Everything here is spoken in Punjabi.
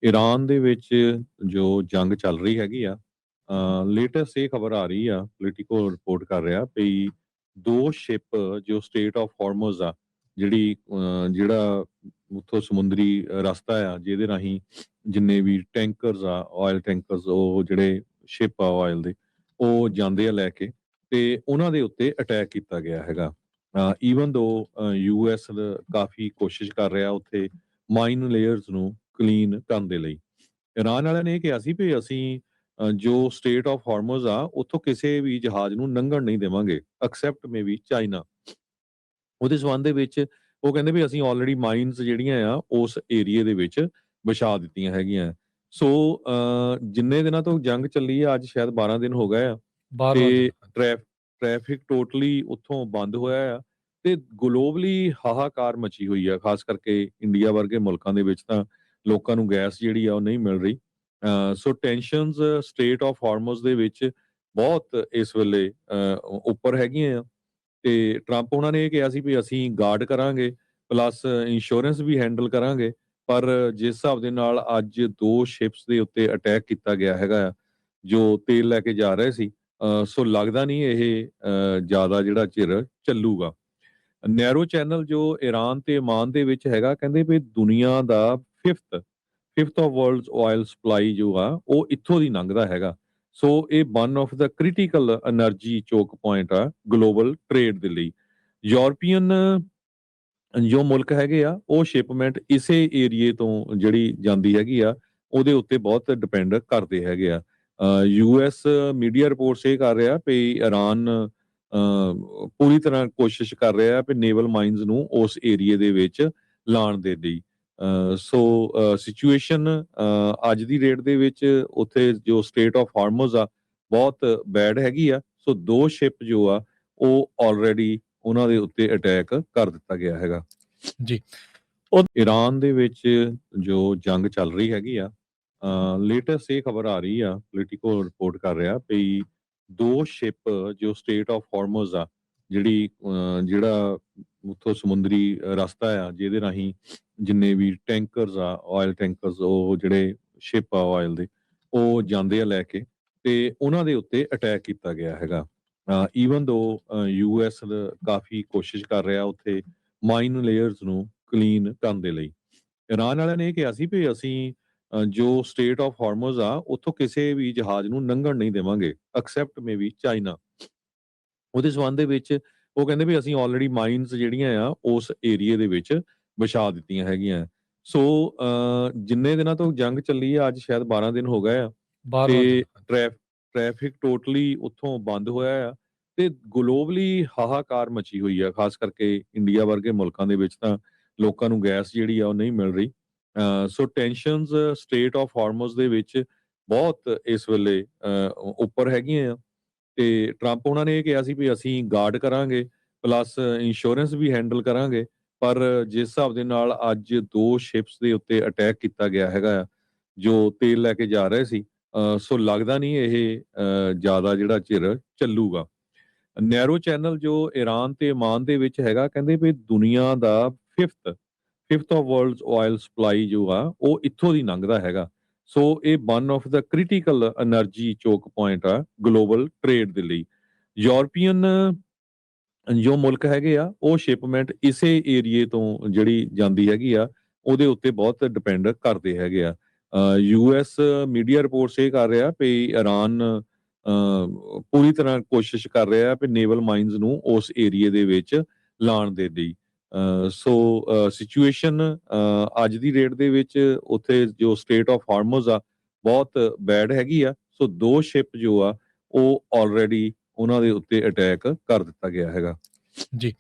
ਈਰਾਨ ਦੇ ਵਿੱਚ ਜੋ ਜੰਗ ਚੱਲ ਰਹੀ ਹੈਗੀ ਆ, ਲੇਟੈਸਟ ਇਹ ਖਬਰ ਆ ਰਹੀ ਆ, ਪੋਲੀਟੀਕੋ ਰਿਪੋਰਟ ਕਰ ਰਿਹਾ ਵੀ 2 ਸ਼ਿਪ ਜੋ ਸਟ੍ਰੇਟ ਆਫ ਹਾਰਮਜ਼ ਆ, ਜਿਹੜਾ ਉੱਥੋਂ ਸਮੁੰਦਰੀ ਰਸਤਾ ਆ ਜਿਹਦੇ ਰਾਹੀਂ ਜਿੰਨੇ ਵੀ ਟੈਂਕਰਸ ਆ, ਆਇਲ ਟੈਂਕਰਸ, ਉਹ ਜਿਹੜੇ ਸ਼ਿਪ ਆ ਆਇਲ ਦੇ, ਉਹ ਜਾਂਦੇ ਆ ਲੈ ਕੇ, ਤੇ ਉਹਨਾਂ ਦੇ ਉੱਤੇ ਅਟੈਕ ਕੀਤਾ ਗਿਆ ਹੈਗਾ। ਈਵਨ ਦੋ ਯੂਐਸ ਕਾਫੀ ਕੋਸ਼ਿਸ਼ ਕਰ ਰਿਹਾ ਉੱਥੇ ਮਾਈਨ ਲੇਅਰਸ ਨੂੰ ਕਲੀਨ ਕਰਨ ਦੇ ਲਈ। ਇਰਾਨ ਵਾਲਿਆਂ ਨੇ ਇਹ ਕਿਹਾ ਸੀ ਵੀ ਅਸੀਂ ਜੋ ਸਟੇਟ ਆਫ ਹਾਰਮਜ਼ ਆ ਉੱਥੋਂ ਕਿਸੇ ਵੀ ਜਹਾਜ਼ ਨੂੰ ਲੰਘਣ ਨਹੀਂ ਦੇਵਾਂਗੇ, ਐਕਸੈਪਟ ਮੇ ਬੀ ਚਾਈਨਾ। ਉਹਦੇ ਸਬੰਧ ਦੇ ਵਿੱਚ ਉਹ ਕਹਿੰਦੇ ਵੀ ਅਸੀਂ ਆਲਰੇਡੀ ਮਾਈਨਸ ਜਿਹੜੀਆਂ ਆ ਉਸ ਏਰੀਏ ਦੇ ਵਿੱਚ ਵਿਛਾ ਦਿੱਤੀਆਂ ਹੈਗੀਆਂ। ਸੋ ਜਿੰਨੇ ਦਿਨਾਂ ਤੋਂ ਜੰਗ ਚੱਲੀ ਆ, ਅੱਜ ਸ਼ਾਇਦ 12 ਦਿਨ ਹੋ ਗਏ ਆ, 12ਵਾਂ ਦਿਨ। ਤੇ ਟ੍ਰੈਫਿਕ ਟੋਟਲੀ ਉੱਥੋਂ ਬੰਦ ਹੋਇਆ ਆ, ਤੇ ਗਲੋਬਲੀ ਹਾਹਾਕਾਰ ਮਚੀ ਹੋਈ ਆ, ਖਾਸ ਕਰਕੇ ਇੰਡੀਆ ਵਰਗੇ ਮੁਲਕਾਂ ਦੇ ਵਿੱਚ ਤਾਂ ਲੋਕਾਂ ਨੂੰ ਗੈਸ ਜਿਹੜੀ ਆ ਉਹ ਨਹੀਂ ਮਿਲ ਰਹੀ। ਸੋ ਟੈਨਸ਼ਨਸ ਸਟ੍ਰੇਟ ਆਫ ਹਾਰਮਜ਼ ਦੇ ਵਿੱਚ ਬਹੁਤ ਇਸ ਵੇਲੇ ਉੱਪਰ ਹੈਗੀਆਂ ਆ, ਤੇ ਟਰੰਪ ਉਹਨਾਂ ਨੇ ਇਹ ਕਿਹਾ ਸੀ ਵੀ ਅਸੀਂ ਗਾਰਡ ਕਰਾਂਗੇ, ਪਲੱਸ ਇੰਸ਼ੋਰੈਂਸ ਵੀ ਹੈਂਡਲ ਕਰਾਂਗੇ। ਪਰ ਜਿਸ ਹਿਸਾਬ ਦੇ ਨਾਲ ਅੱਜ 2 ਸ਼ਿਪਸ ਦੇ ਉੱਤੇ ਅਟੈਕ ਕੀਤਾ ਗਿਆ ਹੈਗਾ ਆ, ਜੋ ਤੇਲ ਲੈ ਕੇ ਜਾ ਰਹੇ ਸੀ, ਸੋ ਲੱਗਦਾ ਨਹੀਂ ਇਹ ਜ਼ਿਆਦਾ ਜਿਹੜਾ ਚਿਰ ਚੱਲੂਗਾ। ਨੈਰੋ ਚੈਨਲ ਜੋ ਈਰਾਨ ਤੇ ਓਮਾਨ ਦੇ ਵਿੱਚ ਹੈਗਾ, ਕਹਿੰਦੇ ਵੀ ਦੁਨੀਆ ਦਾ fifth of world's oil supply ਜੋ ਆ ਉਹ ਇੱਥੋਂ ਦੀ ਲੰਘਦਾ ਹੈਗਾ। ਸੋ ਇਹ one of the critical energy choke point ਆ ਗਲੋਬਲ ਟ੍ਰੇਡ ਦੇ ਲਈ। ਯੂਰਪੀਅਨ ਜੋ ਮੁਲਕ ਹੈਗੇ ਆ, ਉਹ ਸ਼ਿਪਮੈਂਟ ਇਸੇ ਏਰੀਏ ਤੋਂ ਜਿਹੜੀ ਜਾਂਦੀ ਹੈਗੀ ਆ ਉਹਦੇ ਉੱਤੇ ਬਹੁਤ ਡਿਪੈਂਡ ਕਰਦੇ ਹੈਗੇ ਆ। ਯੂਐਸ ਮੀਡੀਆ ਰਿਪੋਰਟਸ ਇਹ ਕਰ ਰਿਹਾ ਵੀ ਈਰਾਨ ਪੂਰੀ ਤਰ੍ਹਾਂ ਕੋਸ਼ਿਸ਼ ਕਰ ਰਿਹਾ ਵੀ ਨੇਵਲ ਮਾਈਨਸ ਨੂੰ ਉਸ ਏਰੀਏ ਦੇ ਵਿੱਚ ਲਾਉਣ ਦੇ ਲਈ। ਸੋ ਸਿਚੁਏਸ਼ਨ ਅੱਜ ਦੀ ਡੇਟ ਦੇ ਵਿੱਚ ਉੱਥੇ ਜੋ ਸਟੇਟ ਆਫ ਹਾਰਮਜ਼ ਆ ਬਹੁਤ ਬੈਡ ਹੈਗੀ ਆ। ਸੋ 2 ਸ਼ਿਪ ਜੋ ਆ ਉਹ ਆਲਰੇਡੀ ਉਹਨਾਂ ਦੇ ਉੱਤੇ ਅਟੈਕ ਕਰ ਦਿੱਤਾ ਗਿਆ ਹੈਗਾ ਜੀ। ਈਰਾਨ ਦੇ ਵਿੱਚ ਜੋ ਜੰਗ ਚੱਲ ਰਹੀ ਹੈਗੀ ਆ, ਲੇਟੈਸਟ ਇਹ ਖਬਰ ਆ ਰਹੀ ਆ, ਪੋਲੀਟੀਕੋ ਰਿਪੋਰਟ ਕਰ ਰਿਹਾ ਵੀ 2 ਸ਼ਿਪ ਜੋ ਸਟ੍ਰੇਟ ਆਫ ਹਾਰਮਜ਼ ਆ, ਜਿਹੜਾ ਉੱਥੋਂ ਸਮੁੰਦਰੀ ਰਸਤਾ ਆ ਜਿਹਦੇ ਰਾਹੀਂ ਜਿੰਨੇ ਵੀ ਟੈਂਕਰਸ ਆ, ਆਇਲ ਟੈਂਕਰਸ, ਉਹ ਜਿਹੜੇ ਸ਼ਿਪ ਆ ਆਇਲ ਦੇ, ਉਹ ਜਾਂਦੇ ਆ ਲੈ ਕੇ, ਤੇ ਉਹਨਾਂ ਦੇ ਉੱਤੇ ਅਟੈਕ ਕੀਤਾ ਗਿਆ ਹੈਗਾ। ਈਵਨ ਦੋ ਯੂਐਸ ਕਾਫੀ ਕੋਸ਼ਿਸ਼ ਕਰ ਰਿਹਾ ਉੱਥੇ ਮਾਈਨ ਲੇਅਰਸ ਨੂੰ ਕਲੀਨ ਕਰਨ ਦੇ ਲਈ। ਇਰਾਨ ਵਾਲਿਆਂ ਨੇ ਇਹ ਕਿਹਾ ਸੀ ਵੀ ਅਸੀਂ ਜੋ ਸਟੇਟ ਆਫ ਹਾਰਮਜ਼ ਆ ਉੱਥੋਂ ਕਿਸੇ ਵੀ ਜਹਾਜ਼ ਨੂੰ ਲੰਘਣ ਨਹੀਂ ਦੇਵਾਂਗੇ, ਐਕਸੈਪਟ ਮੇ ਬੀ ਚਾਈਨਾ। ਉਹਦੇ ਸਬੰਧ ਦੇ ਵਿੱਚ ਉਹ ਕਹਿੰਦੇ ਵੀ ਅਸੀਂ ਆਲਰੇਡੀ ਮਾਈਨਸ ਜਿਹੜੀਆਂ ਆ ਉਸ ਏਰੀਏ ਦੇ ਵਿੱਚ ਵਿਛਾ ਦਿੱਤੀਆਂ ਹੈਗੀਆਂ। ਸੋ ਜਿੰਨੇ ਦਿਨਾਂ ਤੋਂ ਜੰਗ ਚੱਲੀ ਆ, ਅੱਜ ਸ਼ਾਇਦ 12 ਦਿਨ ਹੋ ਗਏ ਆ, 12ਵਾਂ ਤੇ ਦਿਨ। ਟ੍ਰੈਫਿਕ ਟੋਟਲੀ ਉੱਥੋਂ ਬੰਦ ਹੋਇਆ ਆ, ਤੇ ਗਲੋਬਲੀ ਹਾਹਾਕਾਰ ਮਚੀ ਹੋਈ ਆ, ਖਾਸ ਕਰਕੇ ਇੰਡੀਆ ਵਰਗੇ ਮੁਲਕਾਂ ਦੇ ਵਿੱਚ ਤਾਂ ਲੋਕਾਂ ਨੂੰ ਗੈਸ ਜਿਹੜੀ ਆ ਉਹ ਨਹੀਂ ਮਿਲ ਰਹੀ। ਸੋ ਟੈਨਸ਼ਨਸ ਸਟ੍ਰੇਟ ਆਫ ਹਾਰਮਜ਼ ਦੇ ਵਿੱਚ ਬਹੁਤ ਇਸ ਵੇਲੇ ਉੱਪਰ ਹੈਗੀਆਂ ਆ, ਤੇ ਟਰੰਪ ਉਹਨਾਂ ਨੇ ਇਹ ਕਿਹਾ ਸੀ ਵੀ ਅਸੀਂ ਗਾਰਡ ਕਰਾਂਗੇ, ਪਲੱਸ ਇੰਸ਼ੋਰੈਂਸ ਵੀ ਹੈਂਡਲ ਕਰਾਂਗੇ। ਪਰ ਜਿਸ ਹਿਸਾਬ ਦੇ ਨਾਲ ਅੱਜ 2 ਸ਼ਿਪਸ ਦੇ ਉੱਤੇ ਅਟੈਕ ਕੀਤਾ ਗਿਆ ਹੈਗਾ ਆ, ਜੋ ਤੇਲ ਲੈ ਕੇ ਜਾ ਰਹੇ ਸੀ, ਸੋ ਲੱਗਦਾ ਨਹੀਂ ਇਹ ਜ਼ਿਆਦਾ ਜਿਹੜਾ ਚਿਰ ਚੱਲੂਗਾ। ਨੈਰੋ ਚੈਨਲ ਜੋ ਈਰਾਨ ਤੇ ਓਮਾਨ ਦੇ ਵਿੱਚ ਹੈਗਾ, ਕਹਿੰਦੇ ਵੀ ਦੁਨੀਆ ਦਾ fifth of world's oil supply ਜੋ ਆ ਉਹ ਇੱਥੋਂ ਦੀ ਲੰਘਦਾ ਹੈਗਾ। ਸੋ ਇਹ one of the critical energy choke point ਆ ਗਲੋਬਲ ਟ੍ਰੇਡ ਦੇ ਲਈ। ਯੂਰਪੀਅਨ ਜੋ ਮੁਲਕ ਹੈਗੇ ਆ, ਉਹ ਸ਼ਿਪਮੈਂਟ ਇਸੇ ਏਰੀਏ ਤੋਂ ਜਿਹੜੀ ਜਾਂਦੀ ਹੈਗੀ ਆ ਉਹਦੇ ਉੱਤੇ ਬਹੁਤ ਡਿਪੈਂਡ ਕਰਦੇ ਹੈਗੇ ਆ। ਯੂਐਸ ਮੀਡੀਆ ਰਿਪੋਰਟਸ ਇਹ ਕਰ ਰਿਹਾ ਵੀ ਈਰਾਨ ਪੂਰੀ ਤਰ੍ਹਾਂ ਕੋਸ਼ਿਸ਼ ਕਰ ਰਿਹਾ ਵੀ ਨੇਵਲ ਮਾਈਨਸ ਨੂੰ ਉਸ ਏਰੀਏ ਦੇ ਵਿੱਚ ਲਾਉਣ ਦੇ ਲਈ। ਸੋ ਸਿਚੁਏਸ਼ਨ ਅੱਜ ਦੀ ਡੇਟ ਦੇ ਵਿੱਚ ਉੱਥੇ ਜੋ ਸਟੇਟ ਆਫ ਹਾਰਮਜ਼ ਆ ਬਹੁਤ ਬੈਡ ਹੈਗੀ ਆ। ਸੋ 2 ਸ਼ਿਪ ਜੋ ਆ ਉਹ ਆਲਰੇਡੀ ਉਹਨਾਂ ਦੇ ਉੱਤੇ ਅਟੈਕ ਕਰ ਦਿੱਤਾ ਗਿਆ ਹੈਗਾ ਜੀ।